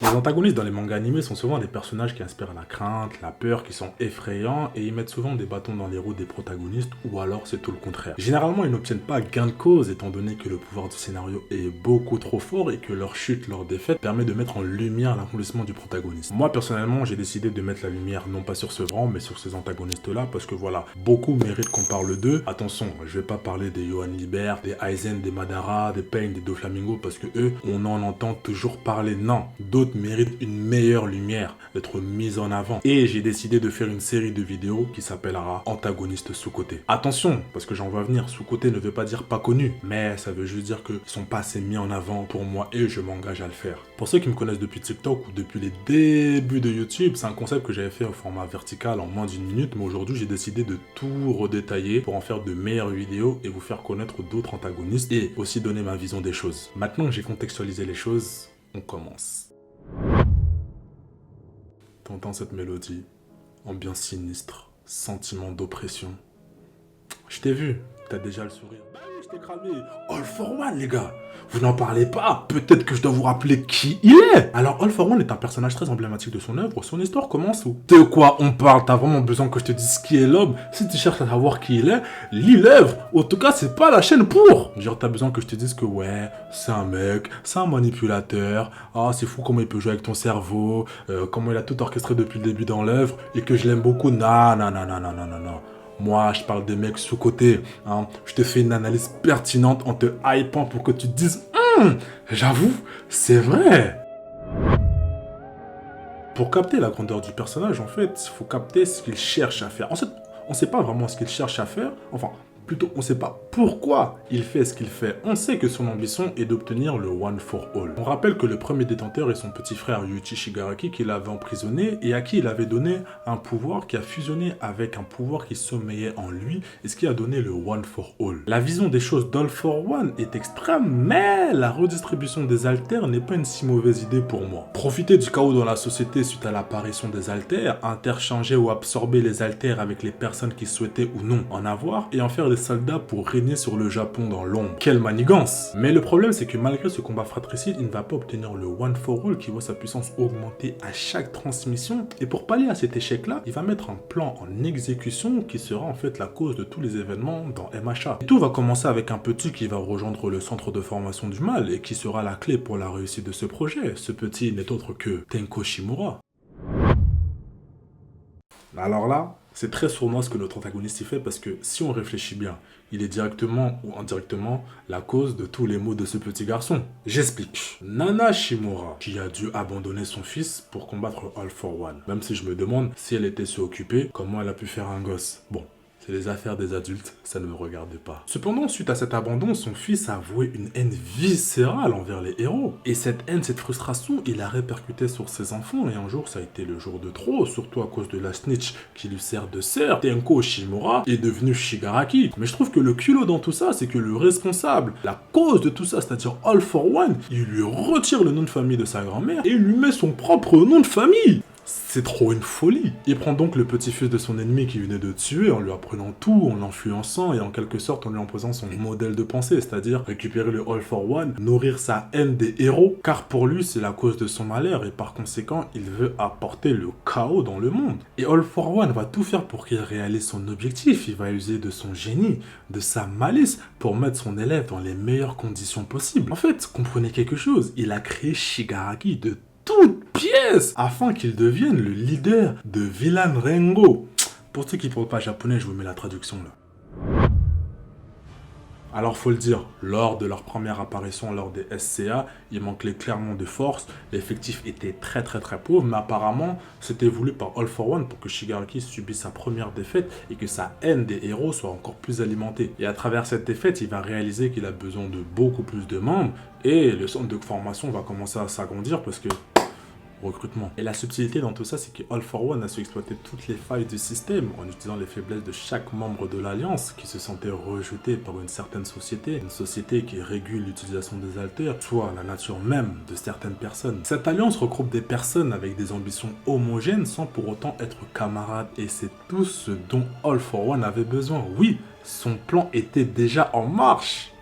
Les antagonistes dans les mangas animés sont souvent des personnages qui inspirent la crainte, la peur, qui sont effrayants et ils mettent souvent des bâtons dans les roues des protagonistes ou alors c'est tout le contraire. Généralement ils n'obtiennent pas gain de cause étant donné que le pouvoir du scénario est beaucoup trop fort et que leur chute, leur défaite permet de mettre en lumière l'accomplissement du protagoniste. Moi personnellement j'ai décidé de mettre la lumière non pas sur ce rang mais sur ces antagonistes là parce que voilà, beaucoup méritent qu'on parle d'eux. Attention, je vais pas parler des Johan Liber, des Aizen, des Madara, des Pain, des Doflamingo parce que eux on en entend toujours parler. Non, d'autres méritent une meilleure lumière, d'être mise en avant. Et j'ai décidé de faire une série de vidéos qui s'appellera Antagonistes sous-côté. Attention, parce que j'en vois venir, sous-côté ne veut pas dire pas connu, mais ça veut juste dire qu'ils sont pas assez mis en avant pour moi et je m'engage à le faire. Pour ceux qui me connaissent depuis TikTok ou depuis les débuts de YouTube, c'est un concept que j'avais fait au format vertical en moins d'une minute, mais aujourd'hui j'ai décidé de tout redétailler pour en faire de meilleures vidéos et vous faire connaître d'autres antagonistes et aussi donner ma vision des choses. Maintenant que j'ai contextualisé les choses, on commence. T'entends cette mélodie, ambiance sinistre, sentiment d'oppression. Je t'ai vu, t'as déjà le sourire. Bah oui, je t'ai cramé. All for One, les gars. Vous n'en parlez pas. Peut-être que je dois vous rappeler qui il est. Alors, All for One est un personnage très emblématique de son œuvre. Son histoire commence où? De quoi on parle? T'as vraiment besoin que je te dise qui est l'homme? Si tu cherches à savoir qui il est, lis l'œuvre. En tout cas, c'est pas la chaîne pour. Genre, t'as besoin que je te dise que ouais, c'est un mec, c'est un manipulateur. Ah, c'est fou comment il peut jouer avec ton cerveau, comment il a tout orchestré depuis le début dans l'œuvre et que je l'aime beaucoup. Non, non, non, non, non, non, non, non. Moi, je parle des mecs sous-côté. Hein. Je te fais une analyse pertinente en te hypant pour que tu te dises j'avoue, c'est vrai. Pour capter la grandeur du personnage, en fait, il faut capter ce qu'il cherche à faire. En fait, on ne sait pas vraiment ce qu'il cherche à faire. Enfin, plutôt, on ne sait pas pourquoi il fait ce qu'il fait. On sait que son ambition est d'obtenir le One for All. On rappelle que le premier détenteur est son petit frère Yuichi Shigaraki qui l'avait emprisonné et à qui il avait donné un pouvoir qui a fusionné avec un pouvoir qui sommeillait en lui et ce qui a donné le One for All. La vision des choses d'All for One est extrême, mais la redistribution des alters n'est pas une si mauvaise idée pour moi. Profiter du chaos dans la société suite à l'apparition des alters, interchanger ou absorber les alters avec les personnes qui souhaitaient ou non en avoir et en faire des soldats pour régner sur le Japon dans l'ombre. Quelle manigance! Mais le problème c'est que malgré ce combat fratricide, il ne va pas obtenir le One for All qui voit sa puissance augmenter à chaque transmission et pour pallier à cet échec là, il va mettre un plan en exécution qui sera en fait la cause de tous les événements dans MHA. Et tout va commencer avec un petit qui va rejoindre le centre de formation du mal et qui sera la clé pour la réussite de ce projet. Ce petit n'est autre que Tenko Shimura. Alors là, c'est très sournois ce que notre antagoniste y fait parce que si on réfléchit bien, il est directement ou indirectement la cause de tous les maux de ce petit garçon. J'explique. Nana Shimura, qui a dû abandonner son fils pour combattre All for One. Même si je me demande si elle était si occupée, comment elle a pu faire un gosse. Bon. C'est les affaires des adultes, ça ne me regarde pas. Cependant, suite à cet abandon, son fils a avoué une haine viscérale envers les héros. Et cette haine, cette frustration, il a répercuté sur ses enfants. Et un jour, ça a été le jour de trop, surtout à cause de la snitch qui lui sert de sœur. Tenko Shimura est devenu Shigaraki. Mais je trouve que le culot dans tout ça, c'est que le responsable, la cause de tout ça, c'est-à-dire All for One, il lui retire le nom de famille de sa grand-mère et il lui met son propre nom de famille. C'est trop une folie. Il prend donc le petit-fils de son ennemi qui venait de tuer en lui apprenant tout, en l'influençant et en quelque sorte en lui imposant son modèle de pensée, c'est-à-dire récupérer le All for One, nourrir sa haine des héros, car pour lui c'est la cause de son malheur et par conséquent il veut apporter le chaos dans le monde. Et All for One va tout faire pour qu'il réalise son objectif, il va user de son génie, de sa malice pour mettre son élève dans les meilleures conditions possibles. En fait, comprenez quelque chose, il a créé Shigaraki de toute pièce afin qu'il devienne le leader de Villan Rengo. Pour ceux qui ne parlent pas japonais, je vous mets la traduction là. Alors faut le dire, lors de leur première apparition lors des SCA, il manquait clairement de force, l'effectif était très pauvre, mais apparemment c'était voulu par All for One pour que Shigaraki subisse sa première défaite et que sa haine des héros soit encore plus alimentée. Et à travers cette défaite, il va réaliser qu'il a besoin de beaucoup plus de membres et le centre de formation va commencer à s'agrandir parce que recrutement. Et la subtilité dans tout ça, c'est que All for One a su exploiter toutes les failles du système en utilisant les faiblesses de chaque membre de l'Alliance qui se sentait rejeté par une certaine société, une société qui régule l'utilisation des alters, soit la nature même de certaines personnes. Cette alliance regroupe des personnes avec des ambitions homogènes sans pour autant être camarades et c'est tout ce dont All for One avait besoin. Oui, son plan était déjà en marche.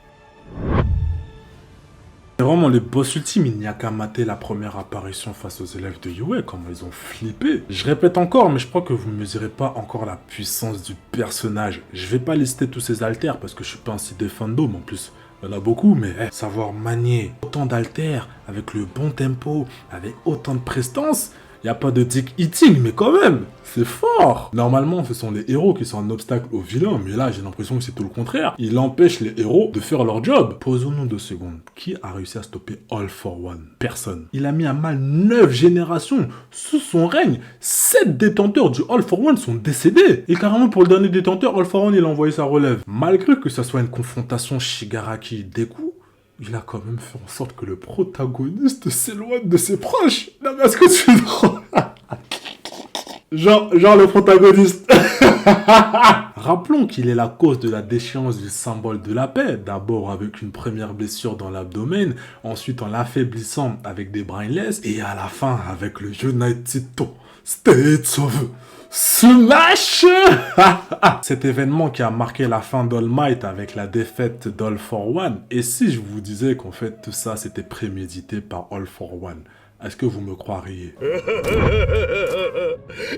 C'est vraiment le boss ultime, il n'y a qu'à mater la première apparition face aux élèves de Yue, comment ils ont flippé. Je répète encore, mais je crois que vous ne mesurez pas encore la puissance du personnage. Je vais pas lister tous ces alters parce que je suis pas un site de fandom en plus. Il y en a beaucoup, mais savoir manier autant d'alters avec le bon tempo, avec autant de prestance, il n'y a pas de dick eating, mais quand même, c'est fort. Normalement, ce sont les héros qui sont un obstacle aux vilains, mais là, j'ai l'impression que c'est tout le contraire. Il empêche les héros de faire leur job. Posons-nous 2 secondes. Qui a réussi à stopper All for One? Personne. Il a mis à mal 9 générations. Sous son règne, 7 détenteurs du All for One sont décédés. Et carrément, pour le dernier détenteur, All for One, il a envoyé sa relève. Malgré que ça soit une confrontation Shigaraki-Deku, il a quand même fait en sorte que le protagoniste s'éloigne de ses proches. Non mais est-ce que tu es drôle? genre le protagoniste. Rappelons qu'il est la cause de la déchéance du symbole de la paix. D'abord avec une première blessure dans l'abdomen, ensuite en l'affaiblissant avec des brainless, et à la fin avec le United States of Smash. Cet événement qui a marqué la fin d'All Might avec la défaite d'All for One. Et si je vous disais qu'en fait tout ça c'était prémédité par All for One, est-ce que vous me croiriez?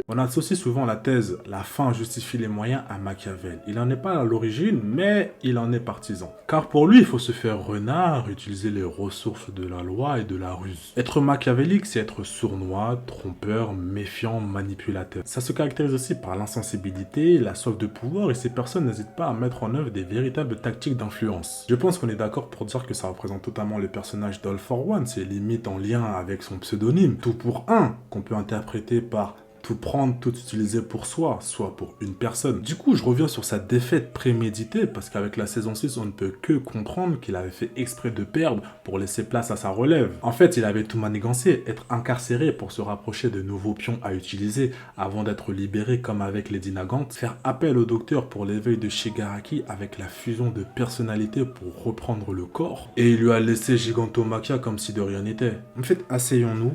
On associe souvent la thèse « la fin justifie les moyens » à Machiavel. Il n'en est pas à l'origine, mais il en est partisan. Car pour lui, il faut se faire renard, utiliser les ressources de la loi et de la ruse. Être machiavélique, c'est être sournois, trompeur, méfiant, manipulateur. Ça se caractérise aussi par l'insensibilité, la soif de pouvoir, et ces personnes n'hésitent pas à mettre en œuvre des véritables tactiques d'influence. Je pense qu'on est d'accord pour dire que ça représente totalement le personnage d'All for One, c'est limite en lien avec son pseudonyme, tout pour un, qu'on peut interpréter par tout prendre, tout utiliser pour soi, soit pour une personne. Du coup, je reviens sur sa défaite préméditée, parce qu'avec la saison 6, on ne peut que comprendre qu'il avait fait exprès de perdre pour laisser place à sa relève. En fait, il avait tout manigancé, être incarcéré pour se rapprocher de nouveaux pions à utiliser, avant d'être libéré comme avec Lady Nagant, faire appel au docteur pour l'éveil de Shigaraki avec la fusion de personnalités pour reprendre le corps, et il lui a laissé Gigantomachia comme si de rien n'était. En fait, asseyons-nous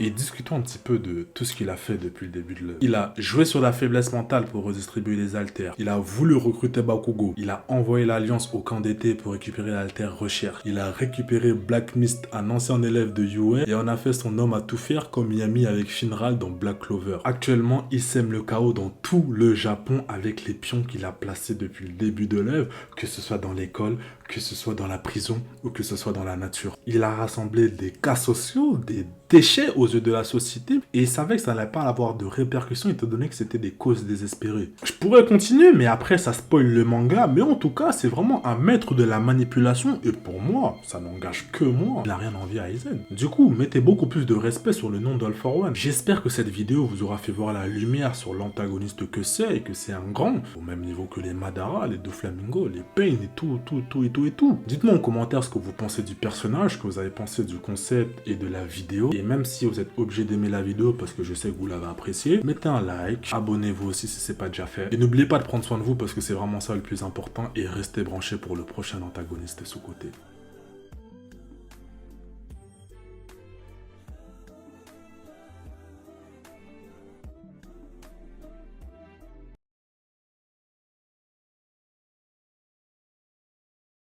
et discutons un petit peu de tout ce qu'il a fait depuis le début de l'œuvre. Il a joué sur la faiblesse mentale pour redistribuer les alters. Il a voulu recruter Bakugo. Il a envoyé l'Alliance au camp d'été pour récupérer l'alter recherche. Il a récupéré Black Mist, un ancien élève de Yue, et en a fait son homme à tout faire comme Yami avec Shinral dans Black Clover. Actuellement, il sème le chaos dans tout le Japon avec les pions qu'il a placés depuis le début de l'œuvre, que ce soit dans l'école, que ce soit dans la prison ou que ce soit dans la nature. Il a rassemblé des cas sociaux, des déchets aux yeux de la société, et il savait que ça n'allait pas avoir de répercussions étant donné que c'était des causes désespérées. Je pourrais continuer, mais après ça spoil le manga, mais en tout cas c'est vraiment un maître de la manipulation, et pour moi, ça n'engage que moi. Il n'a rien envie à Aizen. Du coup, mettez beaucoup plus de respect sur le nom d'All for One. J'espère que cette vidéo vous aura fait voir la lumière sur l'antagoniste que c'est, et que c'est un grand, au même niveau que les Madara, les Doflamingo, les Pain et tout. Dites-moi en commentaire ce que vous pensez du personnage, ce que vous avez pensé du concept et de la vidéo. Et même si vous êtes obligé d'aimer la vidéo parce que je sais que vous l'avez apprécié, mettez un like, abonnez-vous aussi si c'est pas déjà fait. Et n'oubliez pas de prendre soin de vous parce que c'est vraiment ça le plus important, et restez branchés pour le prochain antagoniste sous-côté.